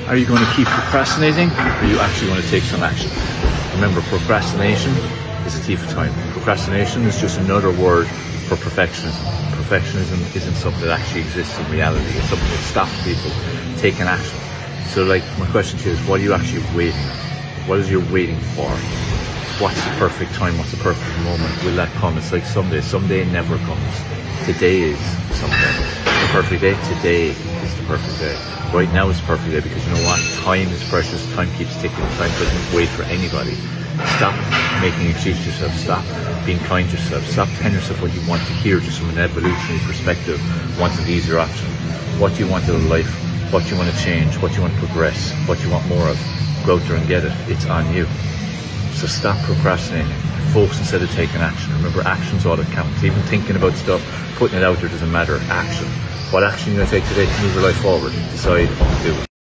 Are you going to keep procrastinating, or are you actually going to take some action? Remember, procrastination is a thief of time. Procrastination is just another word for perfectionism. Perfectionism isn't something that actually exists in reality. It's something that stops people taking action. So like, my question to you is, what are you actually waiting at? What is you waiting for? What's the perfect time? What's the perfect moment? Will that come? It's like someday. Someday never comes. Today is someday. The perfect day, today is the perfect day. Right now is the perfect day, because you know what? Time is precious. Time keeps ticking. Time doesn't wait for anybody. Stop making excuses yourself. Stop being kind to yourself. Stop telling yourself what you want to hear just from an evolutionary perspective. Want an easier option. What do you want out of life? What do you want to change? What do you want to progress? What do you want more of? Go out there and get it. It's on you. So stop procrastinating. Focus instead of taking action. Remember, action's all that counts. Even thinking about stuff, putting it out there doesn't matter. Action. What action are you going to take today to move your life forward? Decide to do it.